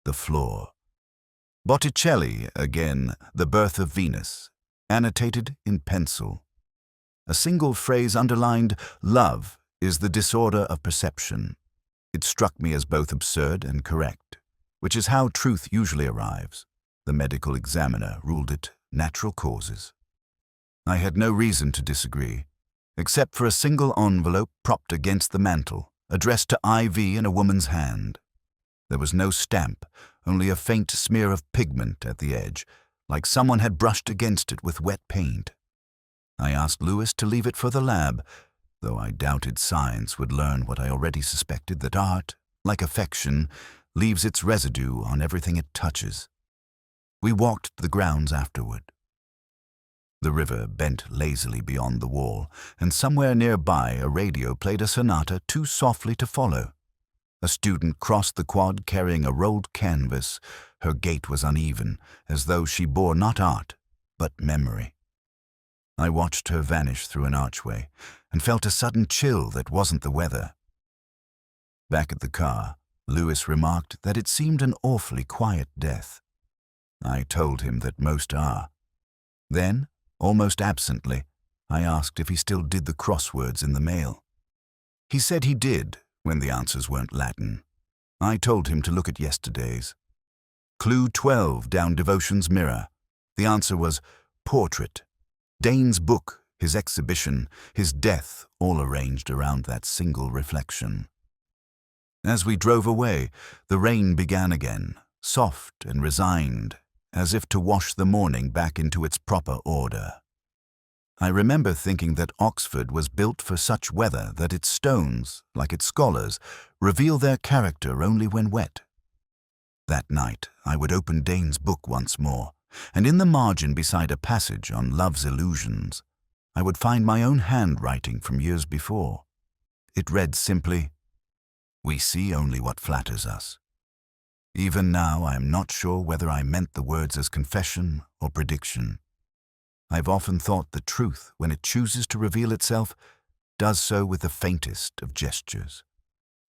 the floor. Botticelli, again, The Birth of Venus, annotated in pencil. A single phrase underlined, "Love is the disorder of perception." It struck me as both absurd and correct, which is how truth usually arrives. The medical examiner ruled it natural causes. I had no reason to disagree, except for a single envelope propped against the mantel, addressed to IV in a woman's hand. There was no stamp, only a faint smear of pigment at the edge, like someone had brushed against it with wet paint. I asked Lewis to leave it for the lab, though I doubted science would learn what I already suspected, that art, like affection, leaves its residue on everything it touches. We walked the grounds afterward. The river bent lazily beyond the wall, and somewhere nearby a radio played a sonata too softly to follow. A student crossed the quad carrying a rolled canvas. Her gait was uneven, as though she bore not art, but memory. I watched her vanish through an archway, and felt a sudden chill that wasn't the weather. Back at the car, Lewis remarked that it seemed an awfully quiet death. I told him that most are. Then, almost absently, I asked if he still did the crosswords in the mail. He said he did, when the answers weren't Latin. I told him to look at yesterday's. Clue 12 down Devotion's mirror. The answer was portrait. Dane's book, his exhibition, his death, all arranged around that single reflection. As we drove away, the rain began again, soft and resigned, as if to wash the morning back into its proper order. I remember thinking that Oxford was built for such weather that its stones, like its scholars, reveal their character only when wet. That night, I would open Dane's book once more, and in the margin beside a passage on love's illusions, I would find my own handwriting from years before. It read simply, "We see only what flatters us." Even now, I am not sure whether I meant the words as confession or prediction. I've often thought that truth, when it chooses to reveal itself, does so with the faintest of gestures.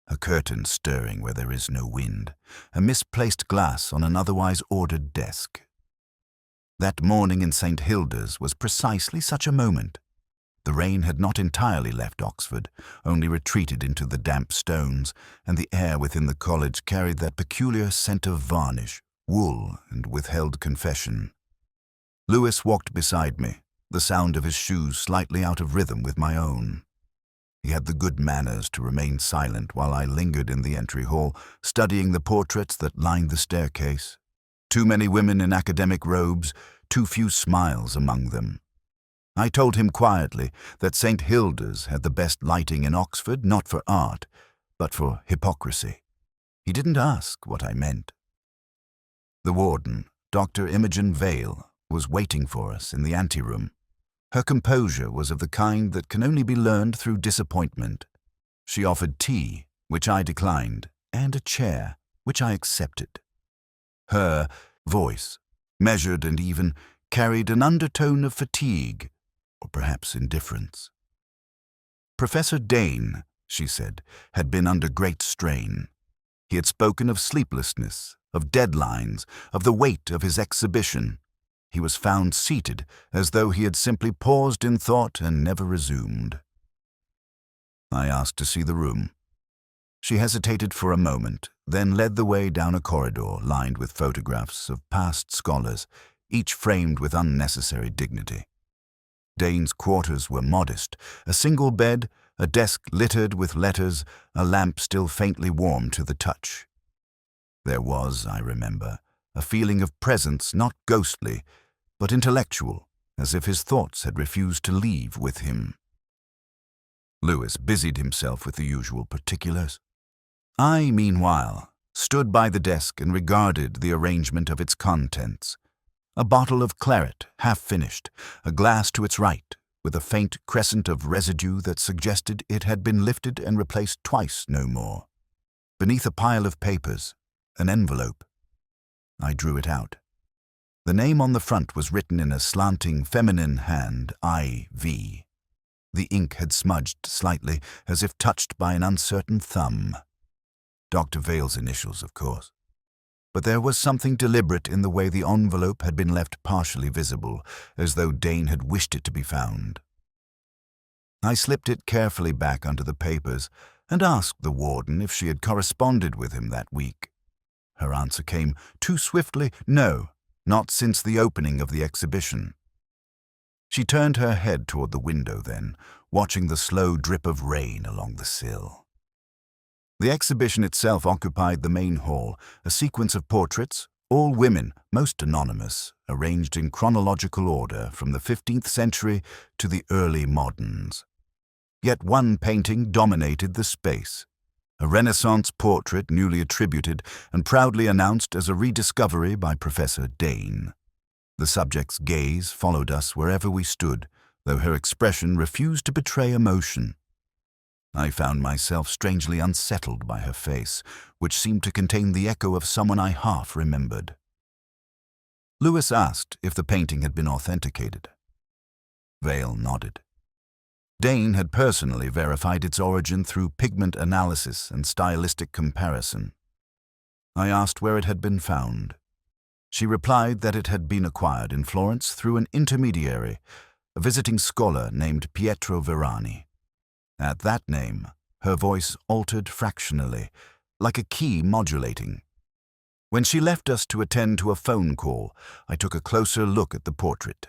A curtain stirring where there is no wind, a misplaced glass on an otherwise ordered desk. That morning in St. Hilda's was precisely such a moment. The rain had not entirely left Oxford, only retreated into the damp stones, and the air within the college carried that peculiar scent of varnish, wool, and withheld confession. Lewis walked beside me, the sound of his shoes slightly out of rhythm with my own. He had the good manners to remain silent while I lingered in the entry hall, studying the portraits that lined the staircase. Too many women in academic robes, too few smiles among them. I told him quietly that St. Hilda's had the best lighting in Oxford, not for art, but for hypocrisy. He didn't ask what I meant. The warden, Dr. Imogen Vale, was waiting for us in the anteroom. Her composure was of the kind that can only be learned through disappointment. She offered tea, which I declined, and a chair, which I accepted. Her voice, measured and even, carried an undertone of fatigue, or perhaps indifference. Professor Dane, she said, had been under great strain. He had spoken of sleeplessness, of deadlines, of the weight of his exhibition. He was found seated, as though he had simply paused in thought and never resumed. I asked to see the room. She hesitated for a moment, then led the way down a corridor lined with photographs of past scholars, each framed with unnecessary dignity. Dane's quarters were modest, a single bed, a desk littered with letters, a lamp still faintly warm to the touch. There was, I remember, a feeling of presence not ghostly, but intellectual, as if his thoughts had refused to leave with him. Lewis busied himself with the usual particulars. I, meanwhile, stood by the desk and regarded the arrangement of its contents. A bottle of claret, half finished, a glass to its right, with a faint crescent of residue that suggested it had been lifted and replaced twice no more. Beneath a pile of papers, an envelope. I drew it out. The name on the front was written in a slanting feminine hand, I.V. The ink had smudged slightly, as if touched by an uncertain thumb. Dr. Vale's initials, of course. but there was something deliberate in the way the envelope had been left partially visible, as though Dane had wished it to be found. I slipped it carefully back under the papers and asked the warden if she had corresponded with him that week. Her answer came too swiftly, no, not since the opening of the exhibition. She turned her head toward the window then, watching the slow drip of rain along the sill. The exhibition itself occupied the main hall, a sequence of portraits, all women, most anonymous, arranged in chronological order from the 15th century to the early moderns. Yet one painting dominated the space, a Renaissance portrait newly attributed and proudly announced as a rediscovery by Professor Dane. The subject's gaze followed us wherever we stood, though her expression refused to betray emotion. I found myself strangely unsettled by her face, which seemed to contain the echo of someone I half remembered. Lewis asked if the painting had been authenticated. Vale nodded. Dane had personally verified its origin through pigment analysis and stylistic comparison. I asked where it had been found. She replied that it had been acquired in Florence through an intermediary, a visiting scholar named Pietro Verani. At that name, her voice altered fractionally, like a key modulating. When she left us to attend to a phone call, I took a closer look at the portrait.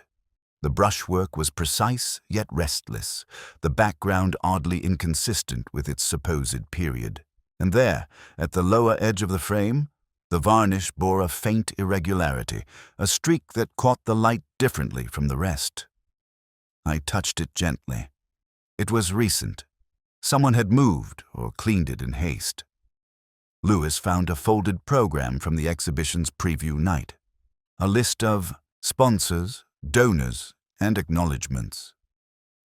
The brushwork was precise yet restless, the background oddly inconsistent with its supposed period. And there, at the lower edge of the frame, the varnish bore a faint irregularity, a streak that caught the light differently from the rest. I touched it gently. It was recent. Someone had moved or cleaned it in haste. Lewis found a folded program from the exhibition's preview night. A list of sponsors, donors, and acknowledgements.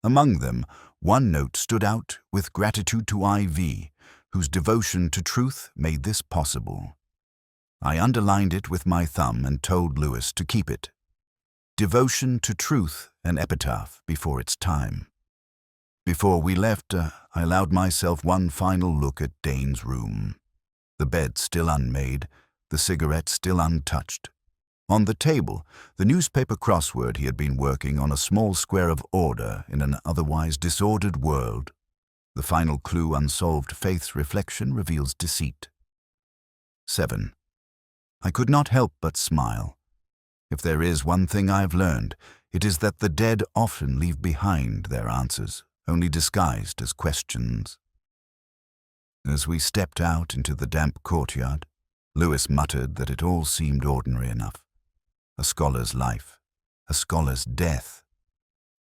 Among them, one note stood out with gratitude to IV, whose devotion to truth made this possible. I underlined it with my thumb and told Lewis to keep it. Devotion to truth, an epitaph before its time. Before we left, I allowed myself one final look at Dane's room. The bed still unmade, the cigarette still untouched. On the table, the newspaper crossword he had been working on a small square of order in an otherwise disordered world. The final clue unsolved faith's reflection reveals deceit. 7. I could not help but smile. If there is one thing I've learned, it is that the dead often leave behind their answers, only disguised as questions. As we stepped out into the damp courtyard, Lewis muttered that it all seemed ordinary enough. A scholar's life, a scholar's death.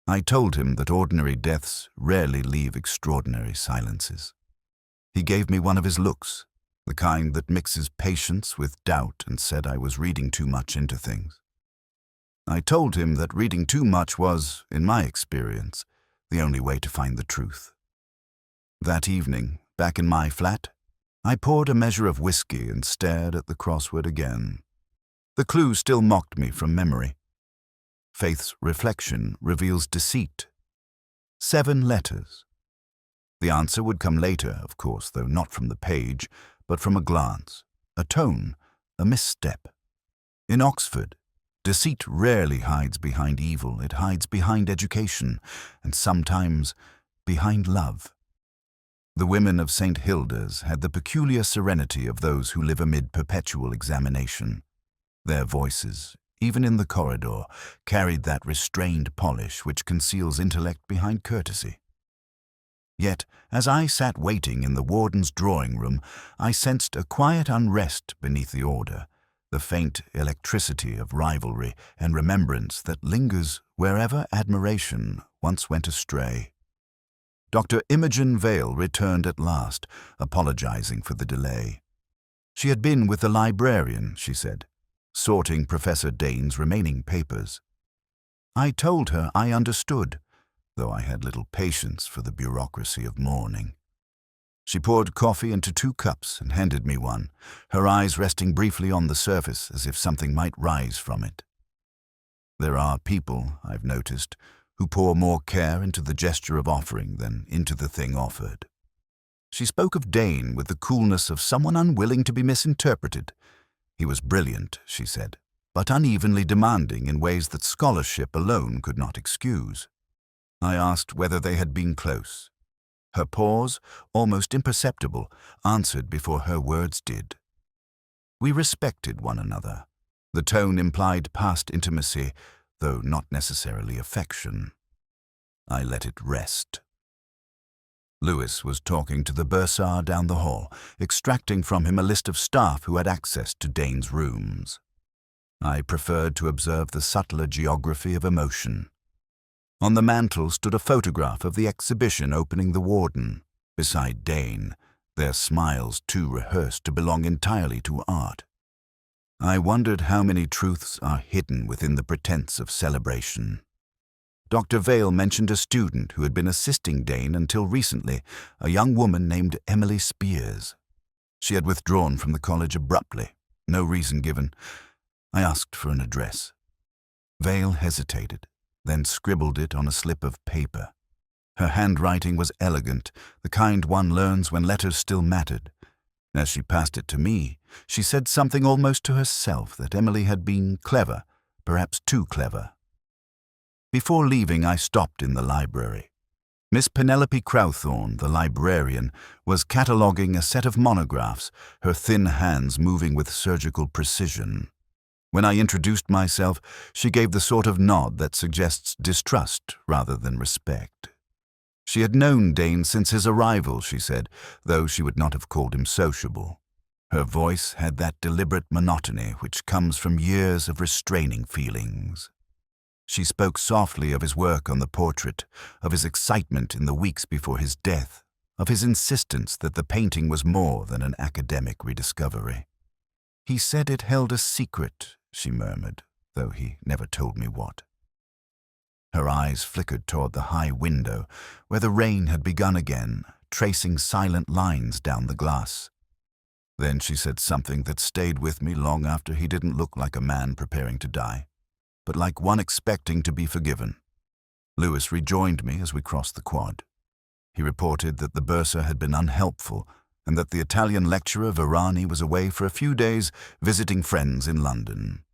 I told him that ordinary deaths rarely leave extraordinary silences. He gave me one of his looks, the kind that mixes patience with doubt, and said I was reading too much into things. I told him that reading too much was, in my experience, the only way to find the truth. That evening, back in my flat, I poured a measure of whiskey and stared at the crossword again. The clue still mocked me from memory. Faith's reflection reveals deceit. 7 letters. The answer would come later, of course, though not from the page, but from a glance, a tone, a misstep. In Oxford, deceit rarely hides behind evil. It hides behind education, and sometimes behind love. The women of St. Hilda's had the peculiar serenity of those who live amid perpetual examination. Their voices, even in the corridor, carried that restrained polish which conceals intellect behind courtesy. Yet, as I sat waiting in the warden's drawing room, I sensed a quiet unrest beneath the order, the faint electricity of rivalry and remembrance that lingers wherever admiration once went astray. Dr. Imogen Vale returned at last, apologizing for the delay. She had been with the librarian, she said, sorting Professor Dane's remaining papers. I told her I understood, though I had little patience for the bureaucracy of mourning. She poured coffee into 2 cups and handed me one, her eyes resting briefly on the surface as if something might rise from it. There are people, I've noticed, who pour more care into the gesture of offering than into the thing offered. She spoke of Dane with the coolness of someone unwilling to be misinterpreted. He was brilliant, she said, but unevenly demanding in ways that scholarship alone could not excuse. I asked whether they had been close. Her pause, almost imperceptible, answered before her words did. We respected one another. The tone implied past intimacy, though not necessarily affection. I let it rest. Lewis was talking to the bursar down the hall, extracting from him a list of staff who had access to Dane's rooms. I preferred to observe the subtler geography of emotion. On the mantel stood a photograph of the exhibition opening the warden, beside Dane, their smiles too rehearsed to belong entirely to art. I wondered how many truths are hidden within the pretense of celebration. Dr. Vale mentioned a student who had been assisting Dane until recently, a young woman named Emily Spears. She had withdrawn from the college abruptly, no reason given. I asked for an address. Vale hesitated, then scribbled it on a slip of paper. Her handwriting was elegant, the kind one learns when letters still mattered. As she passed it to me, she said something almost to herself that Emily had been clever, perhaps too clever. Before leaving, I stopped in the library. Miss Penelope Crowthorne, the librarian, was cataloguing a set of monographs, her thin hands moving with surgical precision. When I introduced myself, she gave the sort of nod that suggests distrust rather than respect. She had known Dane since his arrival, she said, though she would not have called him sociable. Her voice had that deliberate monotony which comes from years of restraining feelings. She spoke softly of his work on the portrait, of his excitement in the weeks before his death, of his insistence that the painting was more than an academic rediscovery. "He said it held a secret," she murmured, though he never told me what. Her eyes flickered toward the high window, where the rain had begun again, tracing silent lines down the glass. Then she said something that stayed with me long after he didn't look like a man preparing to die, but like one expecting to be forgiven. Lewis rejoined me as we crossed the quad. He reported that the bursar had been unhelpful and that the Italian lecturer Varani was away for a few days visiting friends in London.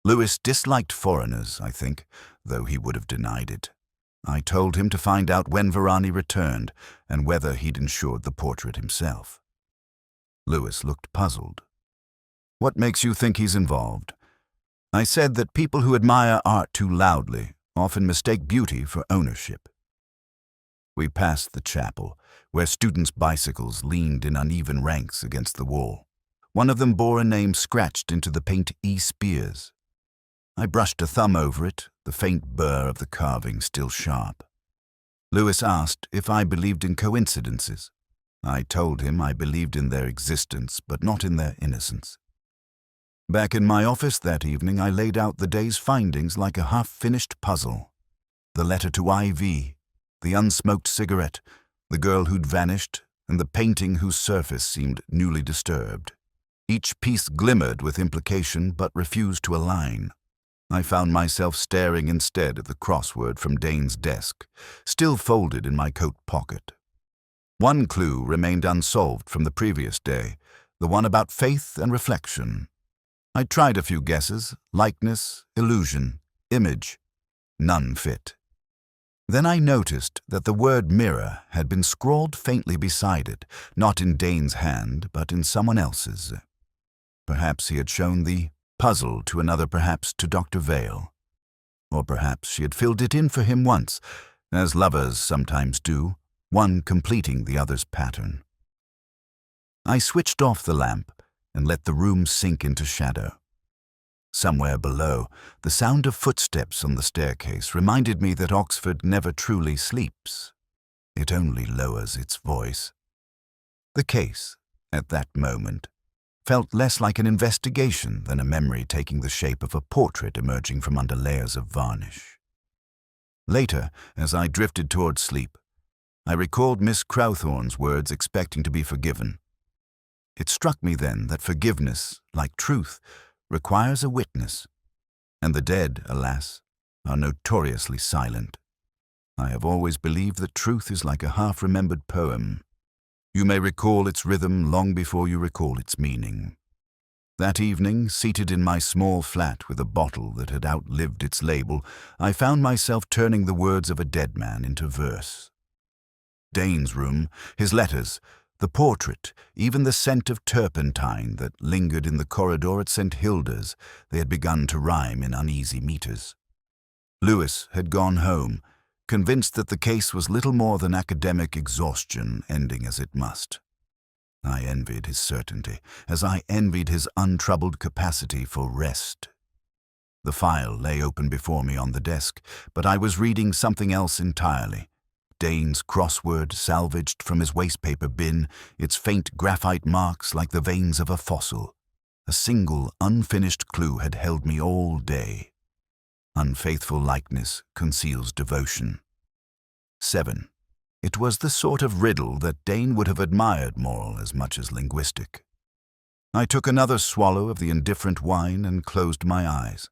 Lewis disliked foreigners, I think, though he would have denied it. I told him to find out when Varani returned and whether he'd insured the portrait himself. Lewis looked puzzled. "What makes you think he's involved?" I said that people who admire art too loudly often mistake beauty for ownership. We passed the chapel, where students' bicycles leaned in uneven ranks against the wall. One of them bore a name scratched into the paint E. Spears. I brushed a thumb over it, the faint burr of the carving still sharp. Lewis asked if I believed in coincidences. I told him I believed in their existence, but not in their innocence. Back in my office that evening, I laid out the day's findings like a half-finished puzzle. The letter to IV, the unsmoked cigarette, the girl who'd vanished, and the painting whose surface seemed newly disturbed. Each piece glimmered with implication but refused to align. I found myself staring instead at the crossword from Dane's desk, still folded in my coat pocket. One clue remained unsolved from the previous day, the one about faith and reflection. I tried a few guesses: likeness, illusion, image. None fit. Then I noticed that the word mirror had been scrawled faintly beside it, not in Dane's hand, but in someone else's. Perhaps he had shown the puzzle to another, perhaps to Dr. Vale. Or perhaps she had filled it in for him once, as lovers sometimes do, one completing the other's pattern. I switched off the lamp and let the room sink into shadow. Somewhere below, the sound of footsteps on the staircase reminded me that Oxford never truly sleeps. It only lowers its voice. The case, at that moment, felt less like an investigation than a memory taking the shape of a portrait emerging from under layers of varnish. Later, as I drifted toward sleep, I recalled Miss Crowthorne's words expecting to be forgiven. It struck me then that forgiveness, like truth, requires a witness, and the dead, alas, are notoriously silent. I have always believed that truth is like a half-remembered poem. You may recall its rhythm long before you recall its meaning. That evening, seated in my small flat with a bottle that had outlived its label, I found myself turning the words of a dead man into verse. Dane's room, his letters, the portrait, even the scent of turpentine that lingered in the corridor at St. Hilda's, they had begun to rhyme in uneasy meters. Lewis had gone home, convinced that the case was little more than academic exhaustion, ending as it must. I envied his certainty, as I envied his untroubled capacity for rest. The file lay open before me on the desk, but I was reading something else entirely. Dane's crossword salvaged from his wastepaper bin, its faint graphite marks like the veins of a fossil. A single, unfinished clue had held me all day. Unfaithful likeness conceals devotion. 7. It was the sort of riddle that Dane would have admired moral as much as linguistic. I took another swallow of the indifferent wine and closed my eyes.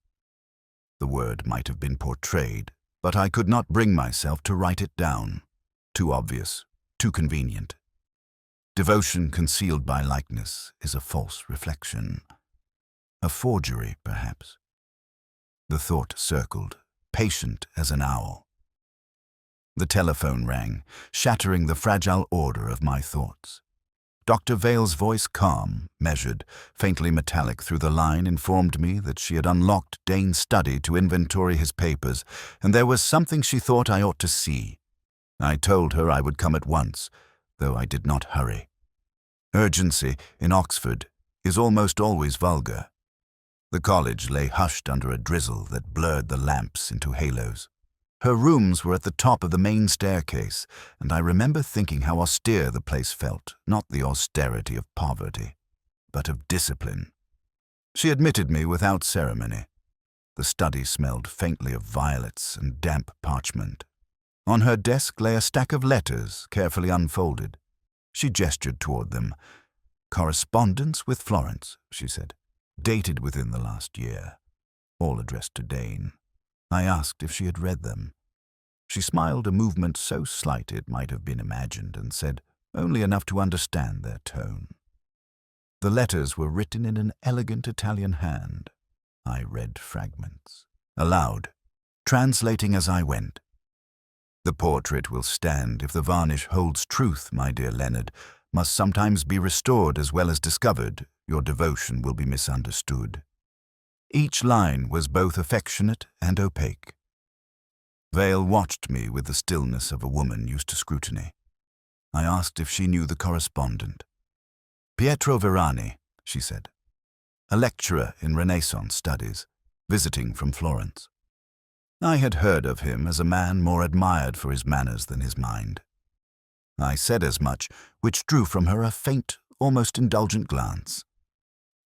The word might have been portrayed, but I could not bring myself to write it down. Too obvious, too convenient. Devotion concealed by likeness is a false reflection. A forgery, perhaps. The thought circled, patient as an owl. The telephone rang, shattering the fragile order of my thoughts. Dr. Vale's voice, calm, measured, faintly metallic through the line, informed me that she had unlocked Dane's study to inventory his papers, and there was something she thought I ought to see. I told her I would come at once, though I did not hurry. Urgency, in Oxford, is almost always vulgar. The college lay hushed under a drizzle that blurred the lamps into halos. Her rooms were at the top of the main staircase, and I remember thinking how austere the place felt, not the austerity of poverty, but of discipline. She admitted me without ceremony. The study smelled faintly of violets and damp parchment. On her desk lay a stack of letters, carefully unfolded. She gestured toward them. "Correspondence with Florence," she said, "dated within the last year, all addressed to Dane." I asked if she had read them. She smiled, a movement so slight it might have been imagined, and said only enough to understand their tone. The letters were written in an elegant Italian hand. I read fragments, aloud, translating as I went. "The portrait will stand if the varnish holds truth, my dear Leonard, must sometimes be restored as well as discovered. Your devotion will be misunderstood." Each line was both affectionate and opaque. Vale watched me with the stillness of a woman used to scrutiny. I asked if she knew the correspondent. "Pietro Verani," she said, "a lecturer in Renaissance studies, visiting from Florence." I had heard of him as a man more admired for his manners than his mind. I said as much, which drew from her a faint, almost indulgent glance.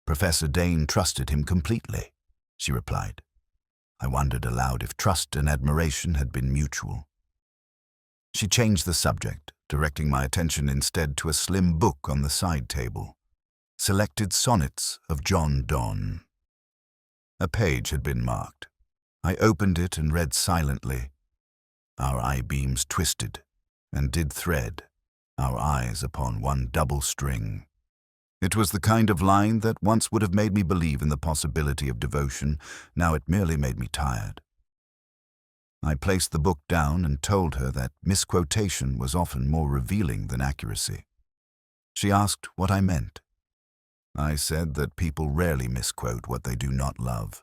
"Professor Dane trusted him completely," she replied. I wondered aloud if trust and admiration had been mutual. She changed the subject, directing my attention instead to a slim book on the side table. Selected Sonnets of John Donne. A page had been marked. I opened it and read silently. Our eye-beams twisted and did thread, our eyes upon one double string. It was the kind of line that once would have made me believe in the possibility of devotion. Now it merely made me tired. I placed the book down and told her that misquotation was often more revealing than accuracy. She asked what I meant. I said that people rarely misquote what they do not love.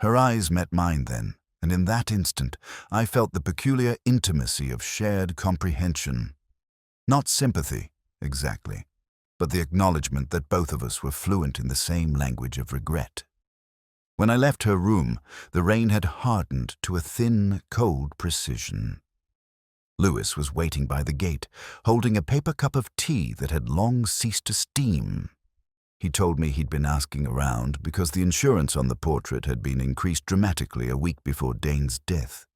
Her eyes met mine then, and in that instant I felt the peculiar intimacy of shared comprehension. Not sympathy, exactly, but the acknowledgement that both of us were fluent in the same language of regret. When I left her room, the rain had hardened to a thin, cold precision. Lewis was waiting by the gate, holding a paper cup of tea that had long ceased to steam. He told me he'd been asking around because the insurance on the portrait had been increased dramatically a week before Dane's death.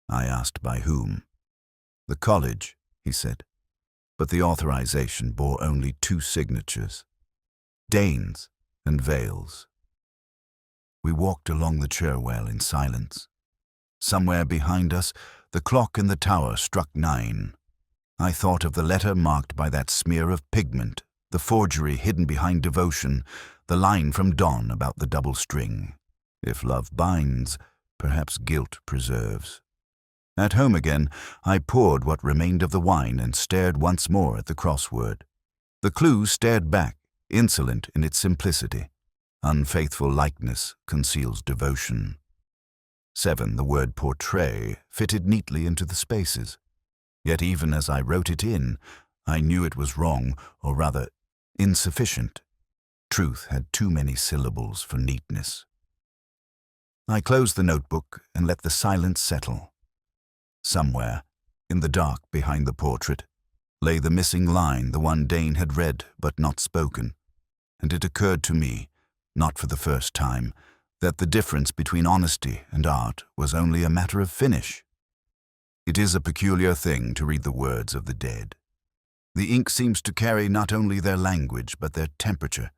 I asked by whom. "The college," he said, but the authorization bore only 2 signatures, Dane's and Vale's. We walked along the Cherwell in silence. Somewhere behind us, the clock in the tower struck 9. I thought of the letter marked by that smear of pigment the forgery hidden behind devotion, the line from Donne about the double string. If love binds, perhaps guilt preserves. At home again, I poured what remained of the wine and stared once more at the crossword. The clue stared back, insolent in its simplicity. Unfaithful likeness conceals devotion. 7. The word portray fitted neatly into the spaces. Yet even as I wrote it in, I knew it was wrong, or rather, insufficient. Truth had too many syllables for neatness. I closed the notebook and let the silence settle. Somewhere, in the dark behind the portrait, lay the missing line, the one Dane had read but not spoken, and it occurred to me, not for the first time, that the difference between honesty and art was only a matter of finish. It is a peculiar thing to read the words of the dead. The ink seems to carry not only their language but their temperature,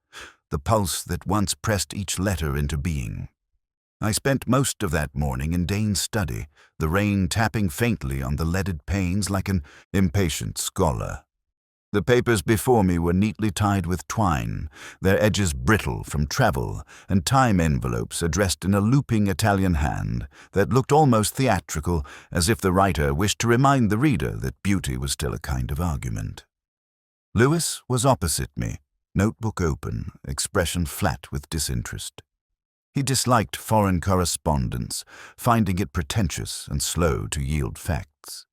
the pulse that once pressed each letter into being. I spent most of that morning in Dane's study, the rain tapping faintly on the leaded panes like an impatient scholar. The papers before me were neatly tied with twine, their edges brittle from travel, and time envelopes addressed in a looping Italian hand that looked almost theatrical, as if the writer wished to remind the reader that beauty was still a kind of argument. Lewis was opposite me, notebook open, expression flat with disinterest. He disliked foreign correspondence, finding it pretentious and slow to yield facts.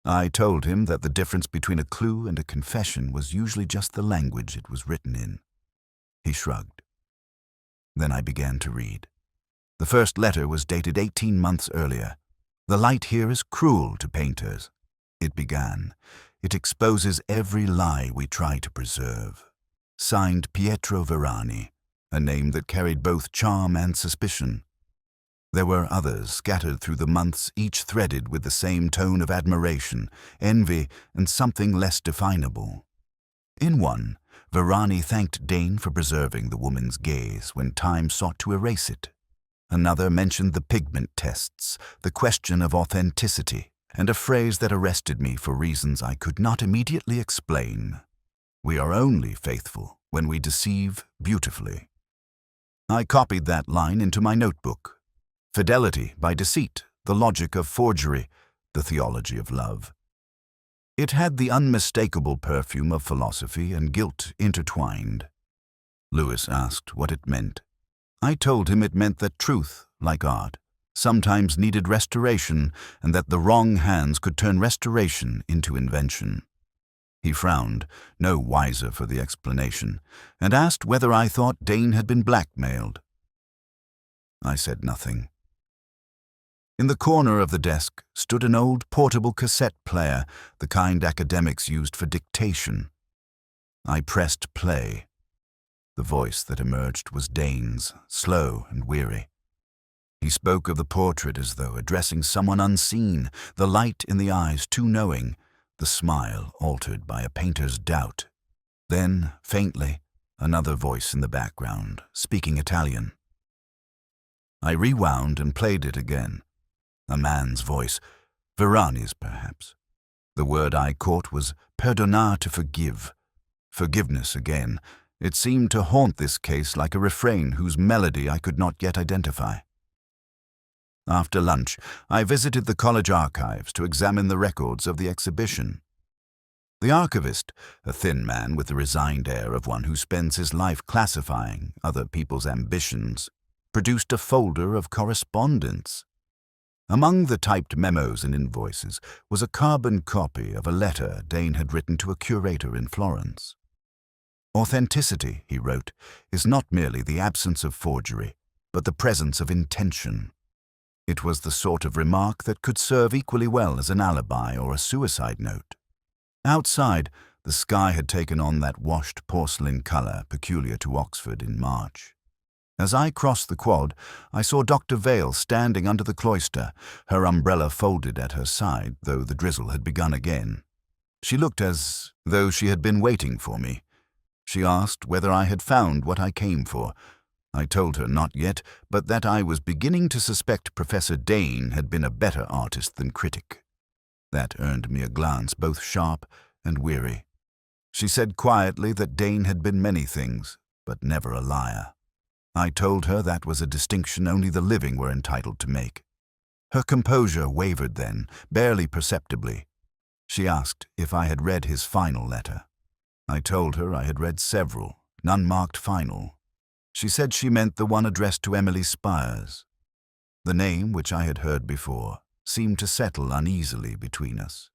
I told him that the difference between a clue and a confession was usually just the language it was written in. He shrugged. Then I began to read. The first letter was dated 18 months earlier. The light here is cruel to painters. It began. It exposes every lie we try to preserve. Signed Pietro Verani, a name that carried both charm and suspicion. There were others scattered through the months, each threaded with the same tone of admiration, envy, and something less definable. In one, Verani thanked Dane for preserving the woman's gaze when time sought to erase it. Another mentioned the pigment tests, the question of authenticity, and a phrase that arrested me for reasons I could not immediately explain. We are only faithful when we deceive beautifully. I copied that line into my notebook. Fidelity by deceit, the logic of forgery, the theology of love. It had the unmistakable perfume of philosophy and guilt intertwined. Lewis asked what it meant. I told him it meant that truth, like art, sometimes needed restoration, and that the wrong hands could turn restoration into invention. He frowned, no wiser for the explanation, and asked whether I thought Dane had been blackmailed. I said nothing. In the corner of the desk stood an old portable cassette player, the kind academics used for dictation. I pressed play. The voice that emerged was Dane's, slow and weary. He spoke of the portrait as though addressing someone unseen, the light in the eyes too knowing, the smile altered by a painter's doubt. Then, faintly, another voice in the background, speaking Italian. I rewound and played it again. A man's voice, Verani's perhaps. The word I caught was perdonar, to forgive. Forgiveness again. It seemed to haunt this case like a refrain whose melody I could not yet identify. After lunch, I visited the college archives to examine the records of the exhibition. The archivist, a thin man with the resigned air of one who spends his life classifying other people's ambitions, produced a folder of correspondence. Among the typed memos and invoices was a carbon copy of a letter Dane had written to a curator in Florence. Authenticity, he wrote, is not merely the absence of forgery, but the presence of intention. It was the sort of remark that could serve equally well as an alibi or a suicide note. Outside, the sky had taken on that washed porcelain color peculiar to Oxford in March. As I crossed the quad, I saw Dr. Vale standing under the cloister, her umbrella folded at her side, though the drizzle had begun again. She looked as though she had been waiting for me. She asked whether I had found what I came for. I told her not yet, but that I was beginning to suspect Professor Dane had been a better artist than critic. That earned me a glance both sharp and weary. She said quietly that Dane had been many things, but never a liar. I told her that was a distinction only the living were entitled to make. Her composure wavered then, barely perceptibly. She asked if I had read his final letter. I told her I had read several, none marked final. She said she meant the one addressed to Emily Spires. The name, which I had heard before, seemed to settle uneasily between us.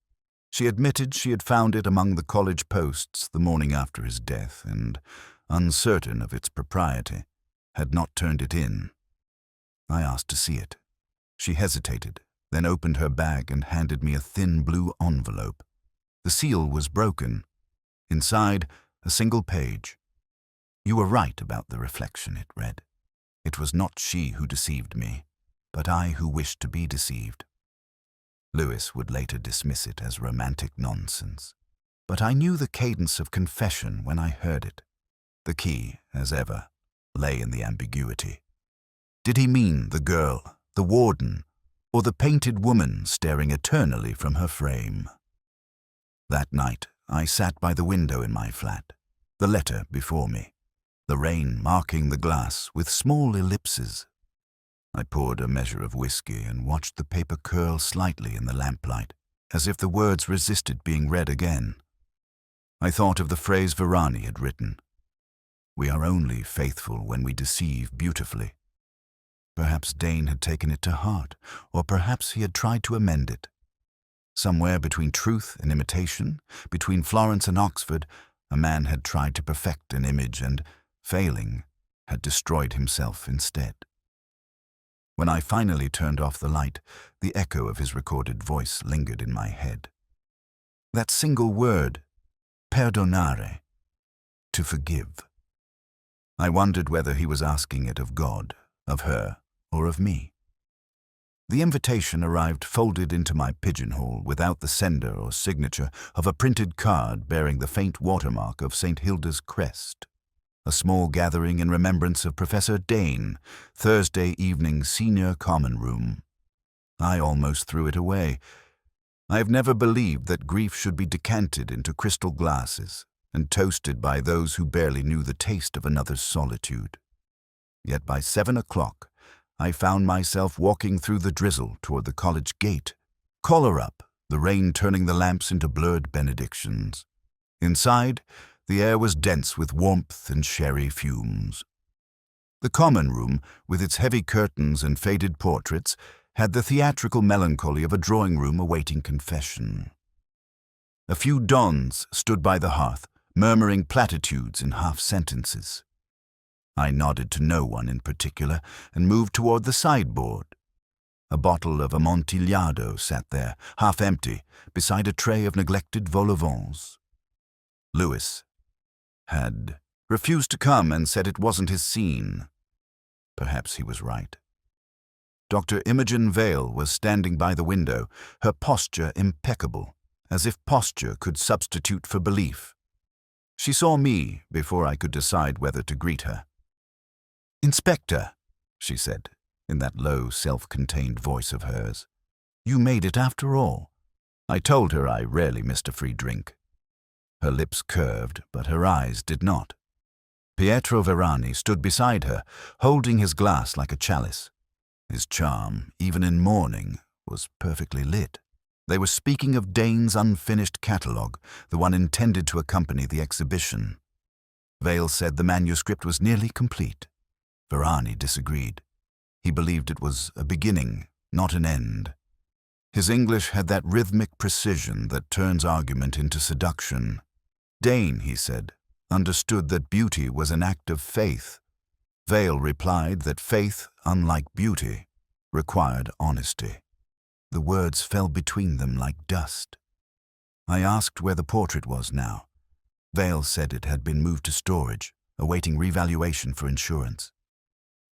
She admitted she had found it among the college posts the morning after his death, and, uncertain of its propriety, had not turned it in. I asked to see it. She hesitated, then opened her bag and handed me a thin blue envelope. The seal was broken. Inside, a single page. "You were right about the reflection," it read. "It was not she who deceived me, but I who wished to be deceived." Lewis would later dismiss it as romantic nonsense, but I knew the cadence of confession when I heard it. The key, as ever, lay in the ambiguity. Did he mean the girl, the warden, or the painted woman staring eternally from her frame? That night, I sat by the window in my flat, the letter before me, the rain marking the glass with small ellipses. I poured a measure of whiskey and watched the paper curl slightly in the lamplight, as if the words resisted being read again. I thought of the phrase Varani had written. "We are only faithful when we deceive beautifully." Perhaps Dane had taken it to heart, or perhaps he had tried to amend it. Somewhere between truth and imitation, between Florence and Oxford, a man had tried to perfect an image and, failing, had destroyed himself instead. When I finally turned off the light, the echo of his recorded voice lingered in my head. That single word, perdonare, to forgive. I wondered whether he was asking it of God, of her, or of me. The invitation arrived folded into my pigeonhole without the sender or signature of a printed card bearing the faint watermark of St. Hilda's crest. A small gathering in remembrance of Professor Dane, Thursday evening senior common room. I almost threw it away. I have never believed that grief should be decanted into crystal glasses and toasted by those who barely knew the taste of another's solitude. Yet by 7 o'clock, I found myself walking through the drizzle toward the college gate, collar up, the rain turning the lamps into blurred benedictions. Inside, the air was dense with warmth and sherry fumes. The common room, with its heavy curtains and faded portraits, had the theatrical melancholy of a drawing room awaiting confession. A few dons stood by the hearth, murmuring platitudes in half-sentences. I nodded to no one in particular and moved toward the sideboard. A bottle of Amontillado sat there, half empty, beside a tray of neglected vol au vents. Lewis had refused to come and said it wasn't his scene. Perhaps he was right. Dr. Imogen Vale was standing by the window, her posture impeccable, as if posture could substitute for belief. She saw me before I could decide whether to greet her. "Inspector," she said, in that low, self-contained voice of hers, "you made it after all." I told her I rarely missed a free drink. Her lips curved, but her eyes did not. Pietro Varani stood beside her, holding his glass like a chalice. His charm, even in mourning, was perfectly lit. They were speaking of Dane's unfinished catalogue, the one intended to accompany the exhibition. Vale said the manuscript was nearly complete. Varani disagreed. He believed it was a beginning, not an end. His English had that rhythmic precision that turns argument into seduction. Dane, he said, understood that beauty was an act of faith. Vale replied that faith, unlike beauty, required honesty. The words fell between them like dust. I asked where the portrait was now. Vale said it had been moved to storage, awaiting revaluation for insurance.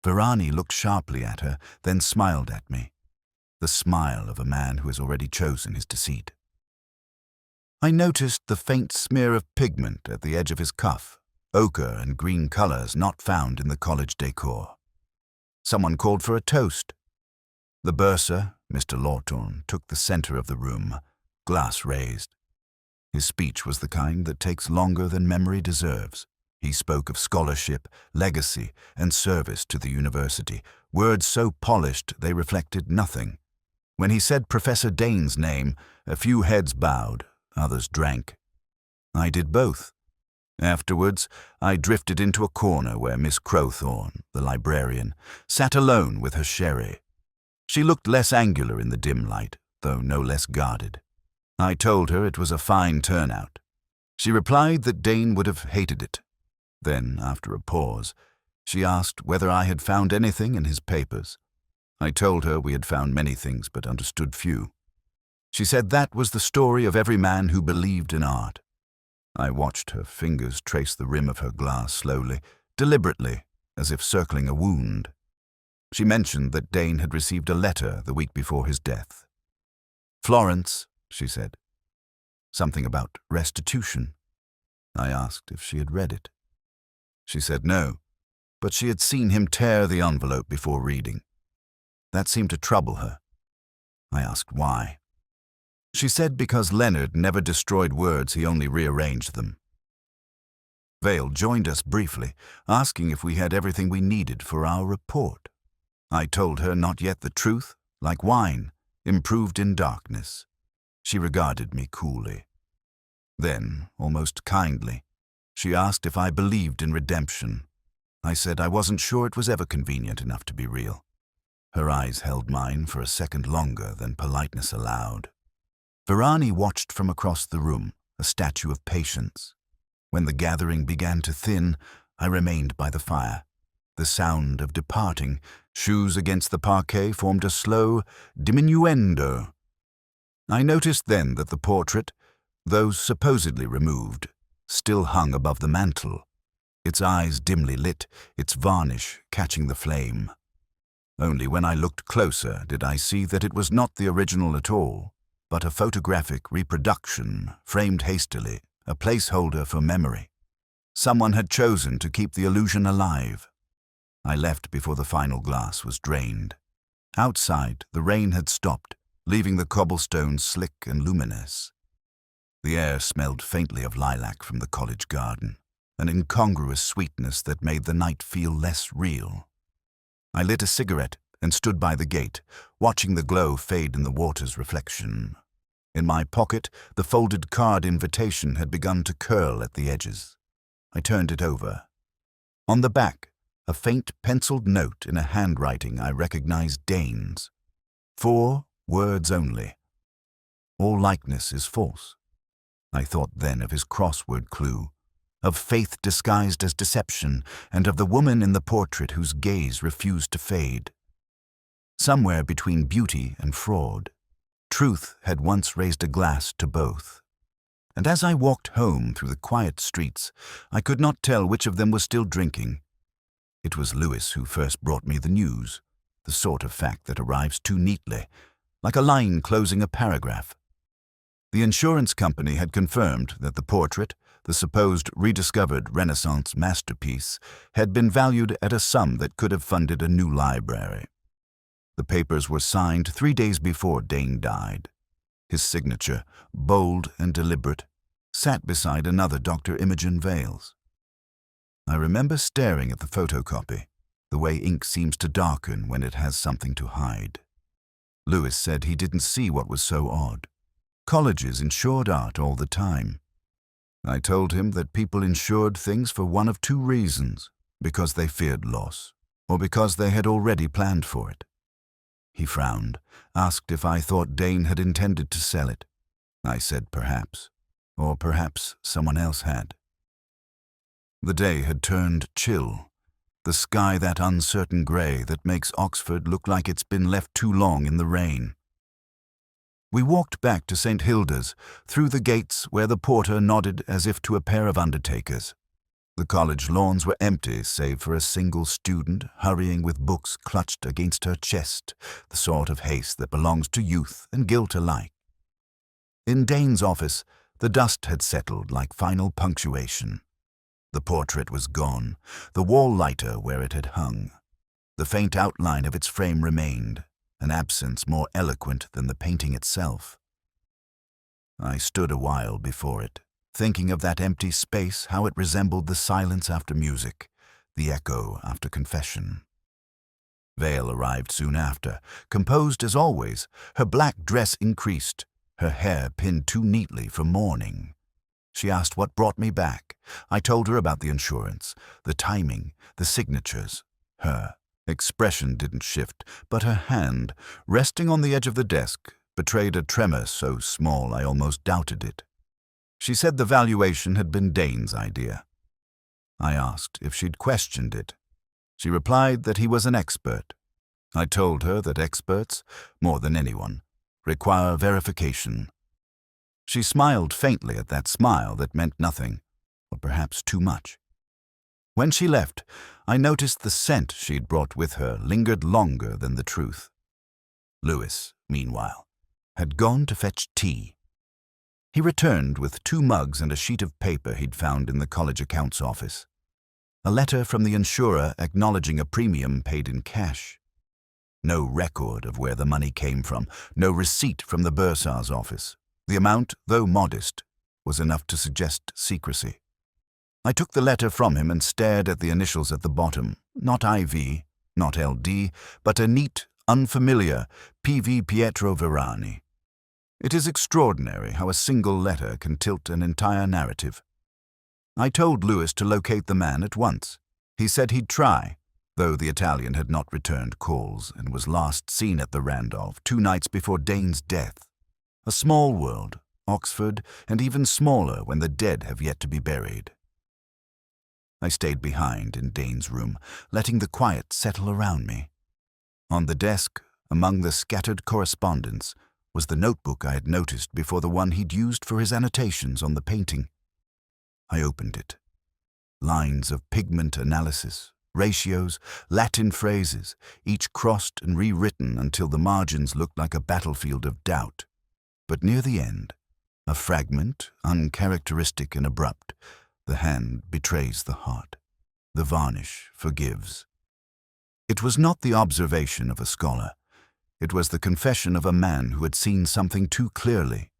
Varani looked sharply at her, then smiled at me. The smile of a man who has already chosen his deceit. I noticed the faint smear of pigment at the edge of his cuff, ochre and green colors not found in the college decor. Someone called for a toast. The bursar, Mr. Lawton, took the center of the room, glass raised. His speech was the kind that takes longer than memory deserves. He spoke of scholarship, legacy, and service to the university, words so polished they reflected nothing. When he said Professor Dane's name, a few heads bowed, others drank. I did both. Afterwards, I drifted into a corner where Miss Crowthorne, the librarian, sat alone with her sherry. She looked less angular in the dim light, though no less guarded. I told her it was a fine turnout. She replied that Dane would have hated it. Then, after a pause, she asked whether I had found anything in his papers. I told her we had found many things but understood few. She said that was the story of every man who believed in art. I watched her fingers trace the rim of her glass slowly, deliberately, as if circling a wound. She mentioned that Dane had received a letter the week before his death. "Florence," she said. Something about restitution. I asked if she had read it. She said no, but she had seen him tear the envelope before reading. That seemed to trouble her. I asked why. She said because Leonard never destroyed words, he only rearranged them. Vale joined us briefly, asking if we had everything we needed for our report. I told her not yet. The truth, like wine, improved in darkness. She regarded me coolly. Then, almost kindly, she asked if I believed in redemption. I said I wasn't sure it was ever convenient enough to be real. Her eyes held mine for a second longer than politeness allowed. Virani watched from across the room, a statue of patience. When the gathering began to thin, I remained by the fire. The sound of departing, shoes against the parquet, formed a slow diminuendo. I noticed then that the portrait, though supposedly removed, still hung above the mantel, its eyes dimly lit, its varnish catching the flame. Only when I looked closer did I see that it was not the original at all, but a photographic reproduction, framed hastily, a placeholder for memory. Someone had chosen to keep the illusion alive. I left before the final glass was drained. Outside, the rain had stopped, leaving the cobblestones slick and luminous. The air smelled faintly of lilac from the college garden, an incongruous sweetness that made the night feel less real. I lit a cigarette and stood by the gate, watching the glow fade in the water's reflection. In my pocket, the folded card invitation had begun to curl at the edges. I turned it over. On the back, a faint penciled note in a handwriting I recognized Dane's. 4 words only. All likeness is false. I thought then of his crossword clue, of faith disguised as deception, and of the woman in the portrait whose gaze refused to fade. Somewhere between beauty and fraud, truth had once raised a glass to both. And as I walked home through the quiet streets, I could not tell which of them was still drinking. It was Lewis who first brought me the news, the sort of fact that arrives too neatly, like a line closing a paragraph. The insurance company had confirmed that the portrait, the supposed rediscovered Renaissance masterpiece, had been valued at a sum that could have funded a new library. The papers were signed 3 days before Dane died. His signature, bold and deliberate, sat beside another Dr. Imogen Vale's. I remember staring at the photocopy, the way ink seems to darken when it has something to hide. Lewis said he didn't see what was so odd. Colleges insured art all the time. I told him that people insured things for one of 2 reasons, because they feared loss, or because they had already planned for it. He frowned, asked if I thought Dane had intended to sell it. I said perhaps, or perhaps someone else had. The day had turned chill, the sky that uncertain grey that makes Oxford look like it's been left too long in the rain. We walked back to St. Hilda's, through the gates where the porter nodded as if to a pair of undertakers. The college lawns were empty save for a single student hurrying with books clutched against her chest, the sort of haste that belongs to youth and guilt alike. In Dane's office, the dust had settled like final punctuation. The portrait was gone, the wall lighter where it had hung. The faint outline of its frame remained, an absence more eloquent than the painting itself. I stood a while before it, thinking of that empty space, how it resembled the silence after music, the echo after confession. Vale arrived soon after, composed as always, her black dress increased, her hair pinned too neatly for mourning. She asked what brought me back. I told her about the insurance, the timing, the signatures. Her expression didn't shift, but her hand, resting on the edge of the desk, betrayed a tremor so small I almost doubted it. She said the valuation had been Dane's idea. I asked if she'd questioned it. She replied that he was an expert. I told her that experts, more than anyone, require verification. She smiled faintly at that smile that meant nothing, or perhaps too much. When she left, I noticed the scent she'd brought with her lingered longer than the truth. Lewis, meanwhile, had gone to fetch tea. He returned with 2 mugs and a sheet of paper he'd found in the college accounts office. A letter from the insurer acknowledging a premium paid in cash. No record of where the money came from, no receipt from the bursar's office. The amount, though modest, was enough to suggest secrecy. I took the letter from him and stared at the initials at the bottom. Not IV, not LD, but a neat, unfamiliar P.V. Pietro Verani. It is extraordinary how a single letter can tilt an entire narrative. I told Lewis to locate the man at once. He said he'd try, though the Italian had not returned calls and was last seen at the Randolph 2 nights before Dane's death. A small world, Oxford, and even smaller when the dead have yet to be buried. I stayed behind in Dane's room, letting the quiet settle around me. On the desk, among the scattered correspondence, was the notebook I had noticed before the one he'd used for his annotations on the painting. I opened it. Lines of pigment analysis, ratios, Latin phrases, each crossed and rewritten until the margins looked like a battlefield of doubt. But near the end, a fragment, uncharacteristic and abrupt. The hand betrays the heart. The varnish forgives. It was not the observation of a scholar. It was the confession of a man who had seen something too clearly.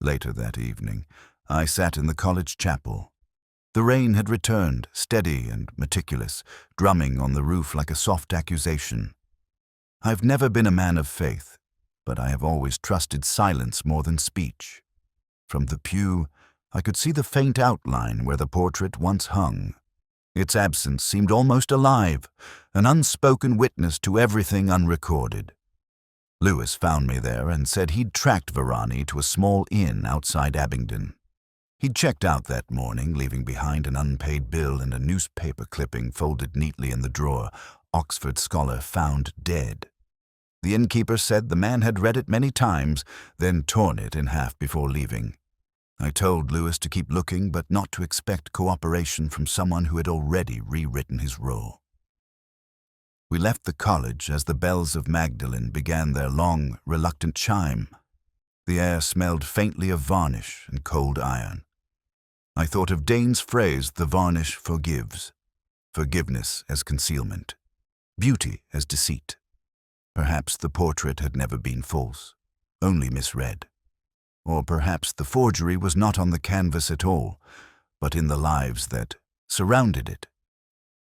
Later that evening, I sat in the college chapel. The rain had returned, steady and meticulous, drumming on the roof like a soft accusation. I've never been a man of faith, but I have always trusted silence more than speech. From the pew, I could see the faint outline where the portrait once hung. Its absence seemed almost alive, an unspoken witness to everything unrecorded. Lewis found me there and said he'd tracked Verani to a small inn outside Abingdon. He'd checked out that morning, leaving behind an unpaid bill and a newspaper clipping folded neatly in the drawer, "Oxford scholar found dead." The innkeeper said the man had read it many times, then torn it in half before leaving. I told Lewis to keep looking, but not to expect cooperation from someone who had already rewritten his role. We left the college as the bells of Magdalen began their long, reluctant chime. The air smelled faintly of varnish and cold iron. I thought of Dane's phrase, "The varnish forgives." Forgiveness as concealment. Beauty as deceit. Perhaps the portrait had never been false, only misread. Or perhaps the forgery was not on the canvas at all, but in the lives that surrounded it.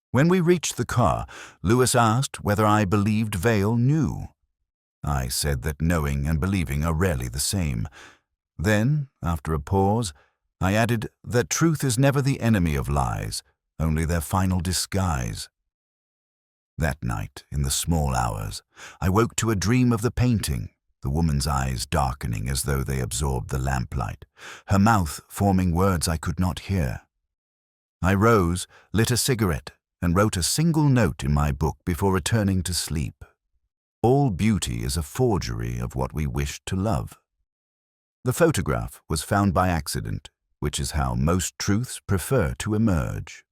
When we reached the car, Lewis asked whether I believed Vale knew. I said that knowing and believing are rarely the same. Then, after a pause, I added that truth is never the enemy of lies, only their final disguise. That night, in the small hours, I woke to a dream of the painting, the woman's eyes darkening as though they absorbed the lamplight, her mouth forming words I could not hear. I rose, lit a cigarette, and wrote a single note in my book before returning to sleep. All beauty is a forgery of what we wish to love. The photograph was found by accident, which is how most truths prefer to emerge.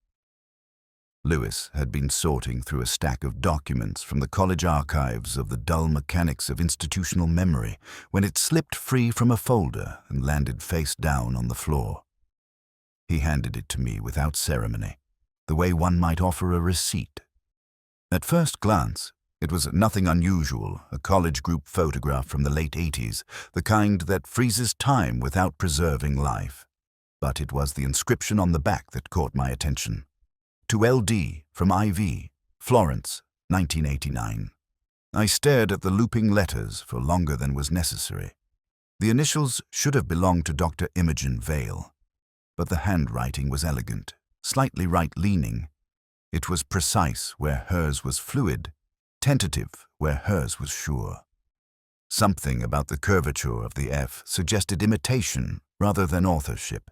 Lewis had been sorting through a stack of documents from the college archives of the dull mechanics of institutional memory when it slipped free from a folder and landed face down on the floor. He handed it to me without ceremony, the way one might offer a receipt. At first glance, It was nothing unusual, a college group photograph from the late 80s, the kind that freezes time without preserving life. But it was the inscription on the back that caught my attention. To LD from IV, Florence, 1989. I stared at the looping letters for longer than was necessary. The initials should have belonged to Dr. Imogen Vale, but the handwriting was elegant, slightly right-leaning. It was precise where hers was fluid, tentative where hers was sure. Something about the curvature of the F suggested imitation rather than authorship.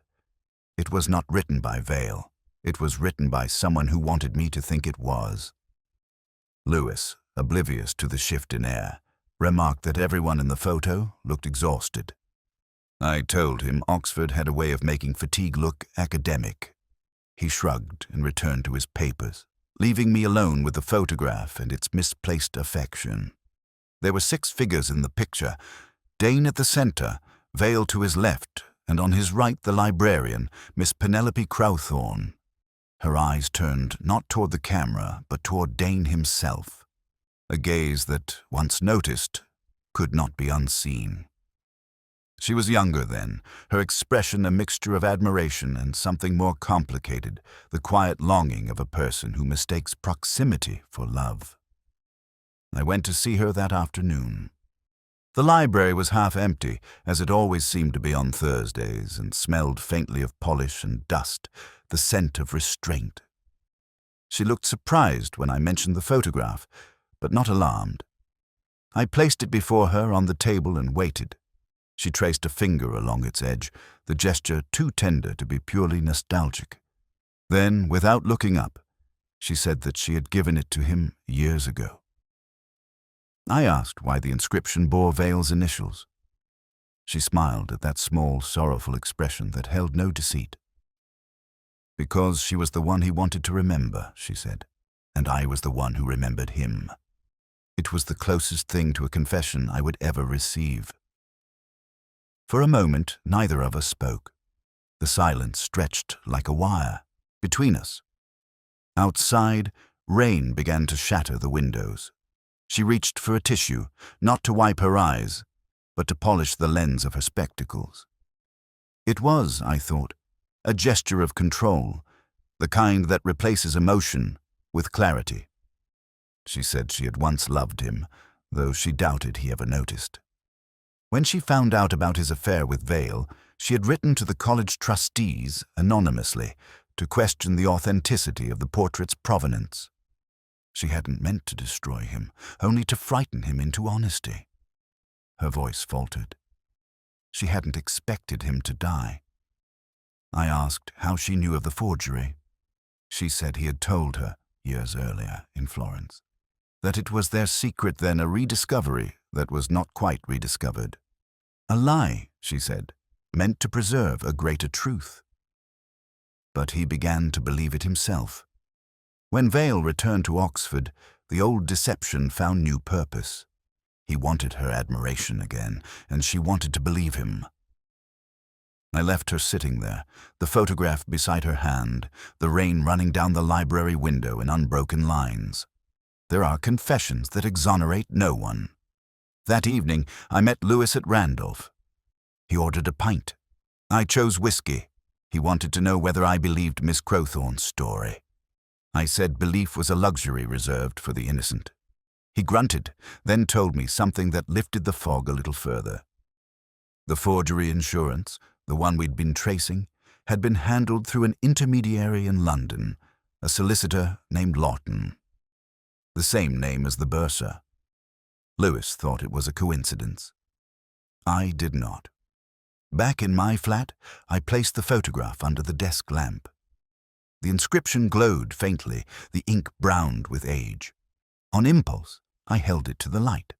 It was not written by Vale. It was written by someone who wanted me to think it was. Lewis, oblivious to the shift in air, remarked that everyone in the photo looked exhausted. I told him Oxford had a way of making fatigue look academic. He shrugged and returned to his papers, leaving me alone with the photograph and its misplaced affection. There were 6 figures in the picture, Dane at the center, Vale to his left, and on his right the librarian, Miss Penelope Crowthorne. Her eyes turned not toward the camera, but toward Dane himself, a gaze that, once noticed, could not be unseen. She was younger then, her expression a mixture of admiration and something more complicated, the quiet longing of a person who mistakes proximity for love. I went to see her that afternoon. The library was half empty, as it always seemed to be on Thursdays, and smelled faintly of polish and dust, the scent of restraint. She looked surprised when I mentioned the photograph, but not alarmed. I placed it before her on the table and waited. She traced a finger along its edge, the gesture too tender to be purely nostalgic. Then, without looking up, she said that she had given it to him years ago. I asked why the inscription bore Vale's initials. She smiled at that small, sorrowful expression that held no deceit. Because she was the one he wanted to remember, she said, and I was the one who remembered him. It was the closest thing to a confession I would ever receive. For a moment, neither of us spoke. The silence stretched like a wire between us. Outside, rain began to shatter the windows. She reached for a tissue, not to wipe her eyes, but to polish the lens of her spectacles. It was, I thought, a gesture of control, the kind that replaces emotion with clarity. She said she had once loved him, though she doubted he ever noticed. When she found out about his affair with Vale, she had written to the college trustees anonymously to question the authenticity of the portrait's provenance. She hadn't meant to destroy him, only to frighten him into honesty. Her voice faltered. She hadn't expected him to die. I asked how she knew of the forgery. She said he had told her, years earlier, in Florence, that it was their secret, then a rediscovery that was not quite rediscovered. A lie, she said, meant to preserve a greater truth. But he began to believe it himself. When Vale returned to Oxford, the old deception found new purpose. He wanted her admiration again, and she wanted to believe him. I left her sitting there, the photograph beside her hand, the rain running down the library window in unbroken lines. There are confessions that exonerate no one. That evening, I met Lewis at Randolph. He ordered a pint. I chose whiskey. He wanted to know whether I believed Miss Crowthorne's story. I said belief was a luxury reserved for the innocent. He grunted, then told me something that lifted the fog a little further. The forgery insurance, the one we'd been tracing, had been handled through an intermediary in London, a solicitor named Lawton. The same name as the bursar. Lewis thought it was a coincidence. I did not. Back in my flat, I placed the photograph under the desk lamp. The inscription glowed faintly, the ink browned with age. On impulse, I held it to the light.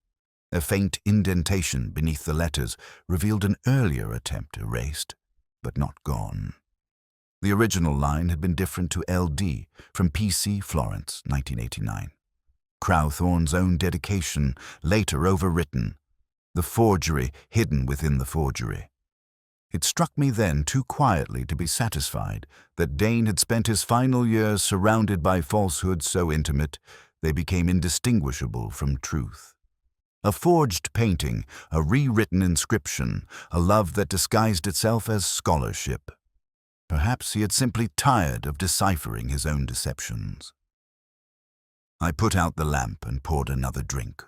A faint indentation beneath the letters revealed an earlier attempt erased, but not gone. The original line had been different to LD from PC Florence, 1989. Crowthorne's own dedication, later overwritten. The forgery hidden within the forgery. It struck me then too quietly to be satisfied that Dane had spent his final years surrounded by falsehoods so intimate they became indistinguishable from truth. A forged painting, a rewritten inscription, a love that disguised itself as scholarship. Perhaps he had simply tired of deciphering his own deceptions. I put out the lamp and poured another drink.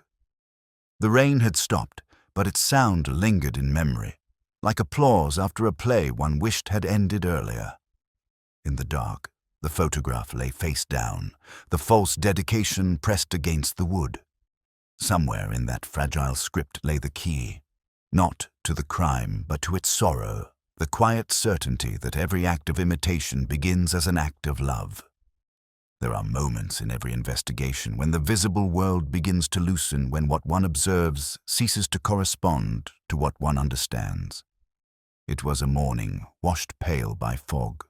The rain had stopped, but its sound lingered in memory, like applause after a play one wished had ended earlier. In the dark, the photograph lay face down, the false dedication pressed against the wood. Somewhere in that fragile script lay the key, not to the crime, but to its sorrow, the quiet certainty that every act of imitation begins as an act of love. There are moments in every investigation when the visible world begins to loosen, when what one observes ceases to correspond to what one understands. It was a morning washed pale by fog,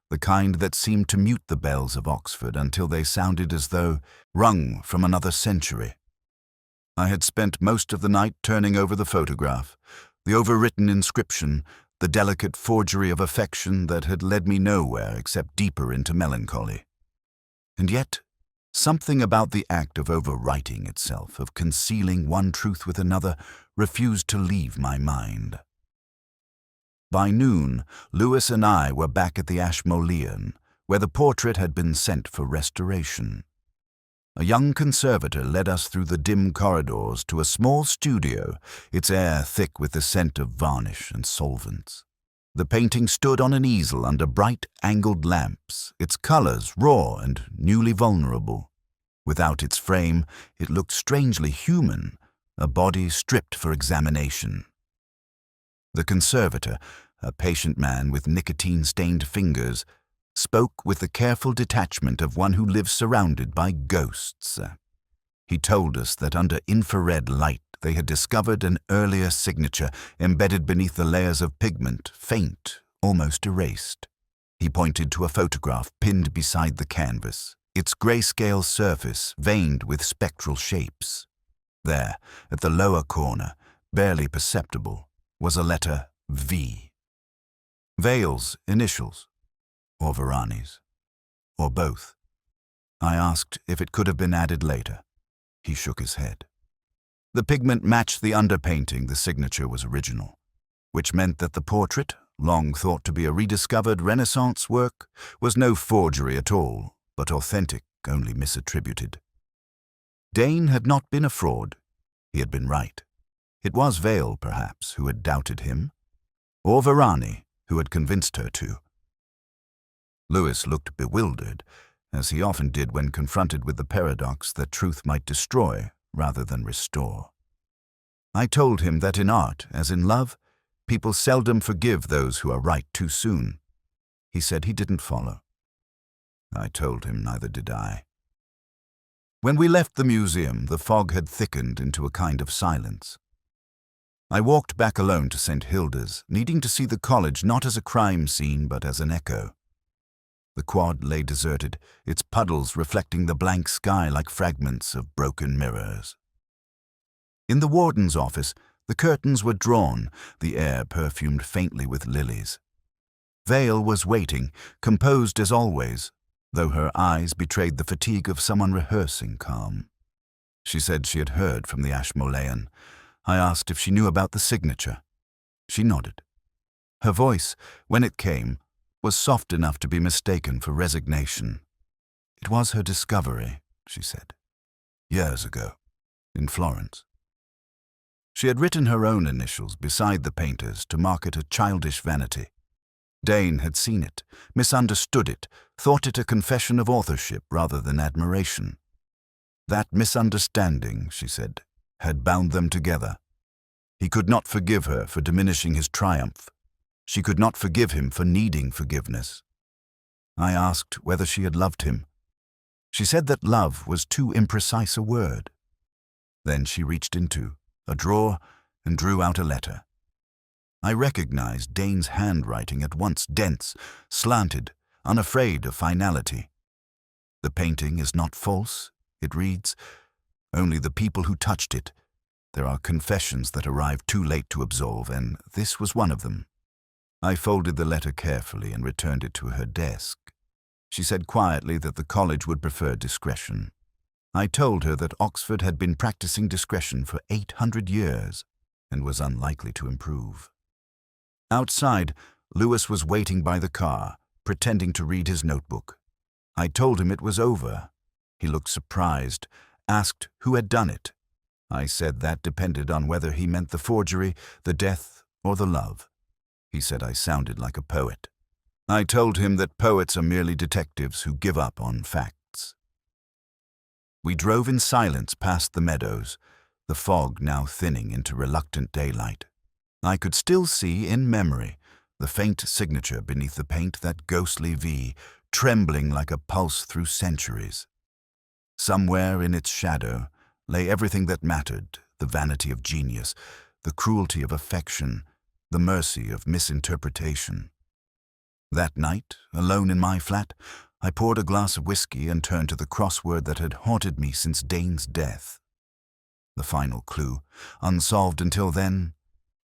the kind that seemed to mute the bells of Oxford until they sounded as though rung from another century. I had spent most of the night turning over the photograph, the overwritten inscription, the delicate forgery of affection that had led me nowhere except deeper into melancholy. And yet, something about the act of overwriting itself, of concealing one truth with another, refused to leave my mind. By noon, Lewis and I were back at the Ashmolean, where the portrait had been sent for restoration. A young conservator led us through the dim corridors to a small studio, its air thick with the scent of varnish and solvents. The painting stood on an easel under bright, angled lamps, its colors raw and newly vulnerable. Without its frame, it looked strangely human, a body stripped for examination. The conservator, a patient man with nicotine-stained fingers, spoke with the careful detachment of one who lives surrounded by ghosts. He told us that under infrared light they had discovered an earlier signature embedded beneath the layers of pigment, faint, almost erased. He pointed to a photograph pinned beside the canvas, its grayscale surface veined with spectral shapes. There, at the lower corner, barely perceptible, was a letter V. Vale's initials. Or Varani's, or both. I asked if it could have been added later. He shook his head. The pigment matched the underpainting, the signature was original, which meant that the portrait, long thought to be a rediscovered Renaissance work, was no forgery at all, but authentic, only misattributed. Dane had not been a fraud. He had been right. It was Vale, perhaps, who had doubted him, or Varani, who had convinced her to. Lewis looked bewildered, as he often did when confronted with the paradox that truth might destroy rather than restore. I told him that in art, as in love, people seldom forgive those who are right too soon. He said he didn't follow. I told him neither did I. When we left the museum, the fog had thickened into a kind of silence. I walked back alone to St. Hilda's, needing to see the college not as a crime scene but as an echo. The quad lay deserted, its puddles reflecting the blank sky like fragments of broken mirrors. In the warden's office, the curtains were drawn, the air perfumed faintly with lilies. Vale was waiting, composed as always, though her eyes betrayed the fatigue of someone rehearsing calm. She said she had heard from the Ashmolean. I asked if she knew about the signature. She nodded. Her voice, when it came, was soft enough to be mistaken for resignation. It was her discovery, she said, years ago, in Florence. She had written her own initials beside the painter's to market a childish vanity. Dane had seen it, misunderstood it, thought it a confession of authorship rather than admiration. That misunderstanding, she said, had bound them together. He could not forgive her for diminishing his triumph. She could not forgive him for needing forgiveness. I asked whether she had loved him. She said that love was too imprecise a word. Then she reached into a drawer and drew out a letter. I recognized Dane's handwriting at once dense, slanted, unafraid of finality. The painting is not false, it reads. Only the people who touched it. There are confessions that arrive too late to absolve, and this was one of them. I folded the letter carefully and returned it to her desk. She said quietly that the college would prefer discretion. I told her that Oxford had been practicing discretion for 800 years and was unlikely to improve. Outside, Lewis was waiting by the car, pretending to read his notebook. I told him it was over. He looked surprised, asked who had done it. I said that depended on whether he meant the forgery, the death, or the love. He said I sounded like a poet. I told him that poets are merely detectives who give up on facts. We drove in silence past the meadows, the fog now thinning into reluctant daylight. I could still see, in memory, the faint signature beneath the paint, that ghostly V, trembling like a pulse through centuries. Somewhere in its shadow lay everything that mattered, the vanity of genius, the cruelty of affection, the mercy of misinterpretation. That night, alone in my flat, I poured a glass of whiskey and turned to the crossword that had haunted me since Dane's death. The final clue, unsolved until then,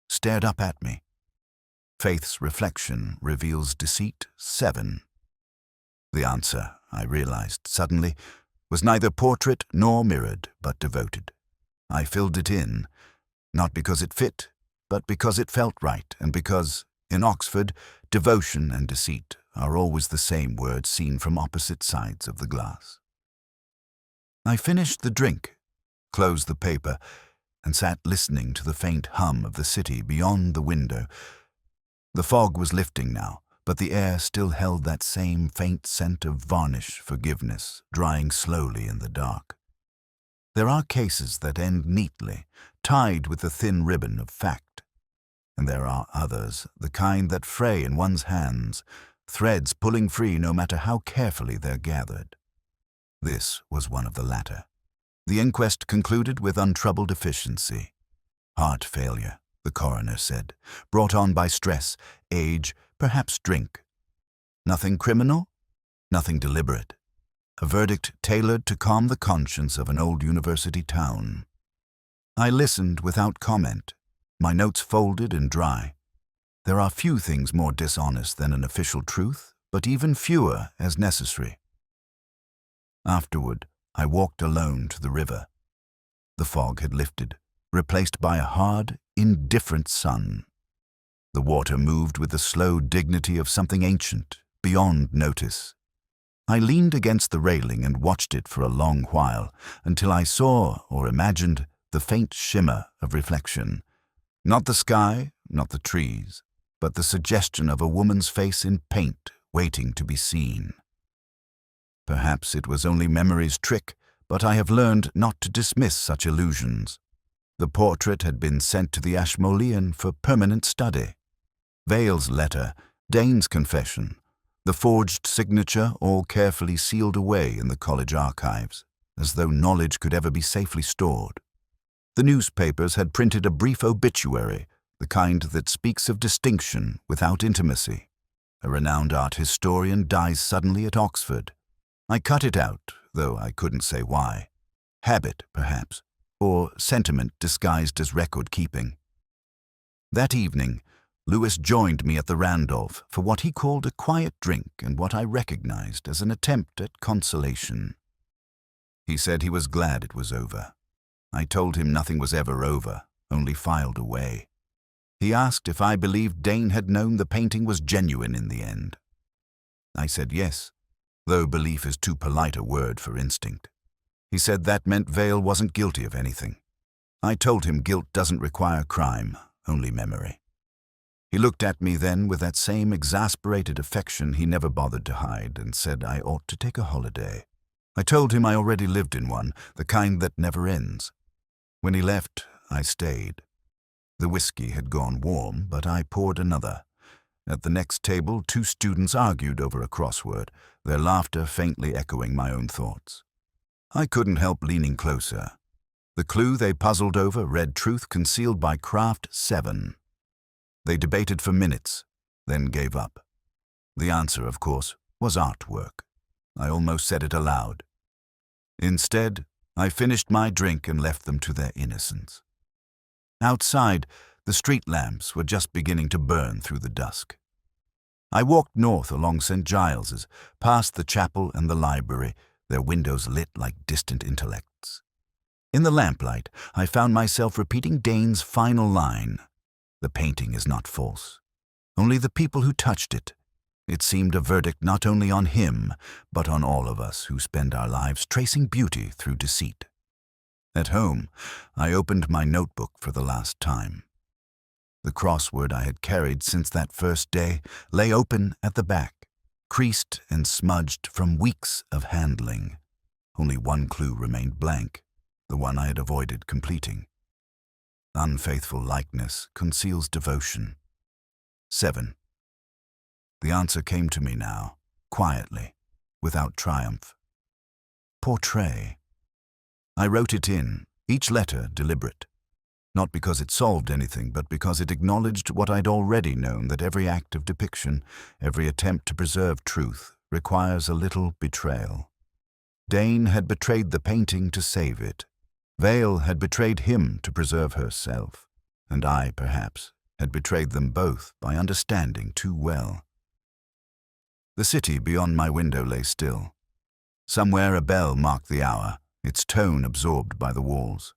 stared up at me. Faith's reflection reveals deceit 7. The answer, I realized suddenly, was neither portrait nor mirrored, but devoted. I filled it in, not because it fit, but because it felt right, and because, in Oxford, devotion and deceit are always the same word seen from opposite sides of the glass. I finished the drink, closed the paper, and sat listening to the faint hum of the city beyond the window. The fog was lifting now, but the air still held that same faint scent of varnish forgiveness, drying slowly in the dark. There are cases that end neatly, tied with a thin ribbon of fact. And there are others, the kind that fray in one's hands, threads pulling free no matter how carefully they're gathered. This was one of the latter. The inquest concluded with untroubled efficiency. Heart failure, the coroner said, brought on by stress, age, perhaps drink. Nothing criminal, nothing deliberate. A verdict tailored to calm the conscience of an old university town. I listened without comment, my notes folded and dry. There are few things more dishonest than an official truth, but even fewer as necessary. Afterward, I walked alone to the river. The fog had lifted, replaced by a hard, indifferent sun. The water moved with the slow dignity of something ancient, beyond notice. I leaned against the railing and watched it for a long while, until I saw, or imagined, the faint shimmer of reflection. Not the sky, not the trees, but the suggestion of a woman's face in paint, waiting to be seen. Perhaps it was only memory's trick, but I have learned not to dismiss such illusions. The portrait had been sent to the Ashmolean for permanent study. Vale's letter, Dane's confession, the forged signature, all carefully sealed away in the college archives, as though knowledge could ever be safely stored. The newspapers had printed a brief obituary, the kind that speaks of distinction without intimacy. A renowned art historian dies suddenly at Oxford. I cut it out, though I couldn't say why. Habit, perhaps, or sentiment disguised as record-keeping. That evening, Lewis joined me at the Randolph for what he called a quiet drink and what I recognized as an attempt at consolation. He said he was glad it was over. I told him nothing was ever over, only filed away. He asked if I believed Dane had known the painting was genuine in the end. I said yes, though belief is too polite a word for instinct. He said that meant Vale wasn't guilty of anything. I told him guilt doesn't require crime, only memory. He looked at me then with that same exasperated affection he never bothered to hide and said I ought to take a holiday. I told him I already lived in one, the kind that never ends. When he left, I stayed. The whiskey had gone warm, but I poured another. At the next table, 2 students argued over a crossword, their laughter faintly echoing my own thoughts. I couldn't help leaning closer. The clue they puzzled over read truth concealed by craft 7. They debated for minutes, then gave up. The answer, of course, was artwork. I almost said it aloud. Instead, I finished my drink and left them to their innocence. Outside, the street lamps were just beginning to burn through the dusk. I walked north along St. Giles's, past the chapel and the library, their windows lit like distant intellects. In the lamplight, I found myself repeating Dane's final line. The painting is not false. Only the people who touched it. It seemed a verdict not only on him, but on all of us who spend our lives tracing beauty through deceit. At home, I opened my notebook for the last time. The crossword I had carried since that first day lay open at the back, creased and smudged from weeks of handling. Only one clue remained blank, the one I had avoided completing. Unfaithful likeness conceals devotion. 7. The answer came to me now, quietly, without triumph. Portray. I wrote it in, each letter deliberate. Not because it solved anything, but because it acknowledged what I'd already known, that every act of depiction, every attempt to preserve truth, requires a little betrayal. Dane had betrayed the painting to save it. Vale had betrayed him to preserve herself. And I, perhaps, had betrayed them both by understanding too well. The city beyond my window lay still. Somewhere a bell marked the hour, its tone absorbed by the walls.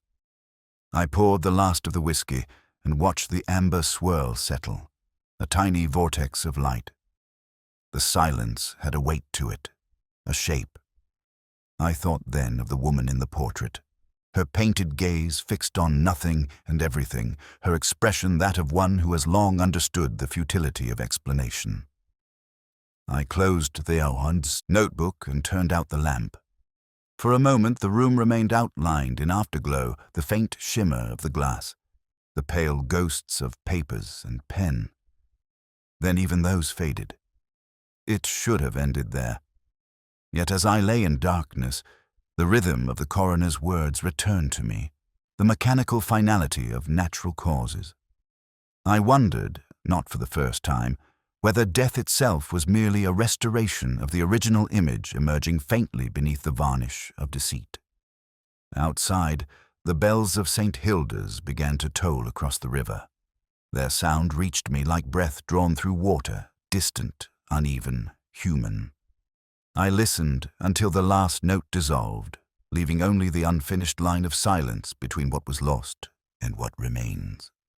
I poured the last of the whiskey and watched the amber swirl settle, a tiny vortex of light. The silence had a weight to it, a shape. I thought then of the woman in the portrait, her painted gaze fixed on nothing and everything, her expression that of one who has long understood the futility of explanation. I closed the warden's notebook and turned out the lamp. For a moment the room remained outlined in afterglow, the faint shimmer of the glass, the pale ghosts of papers and pen. Then even those faded. It should have ended there. Yet as I lay in darkness, the rhythm of the coroner's words returned to me, the mechanical finality of natural causes. I wondered, not for the first time, whether death itself was merely a restoration of the original image emerging faintly beneath the varnish of deceit. Outside, the bells of St. Hilda's began to toll across the river. Their sound reached me like breath drawn through water, distant, uneven, human. I listened until the last note dissolved, leaving only the unfinished line of silence between what was lost and what remains.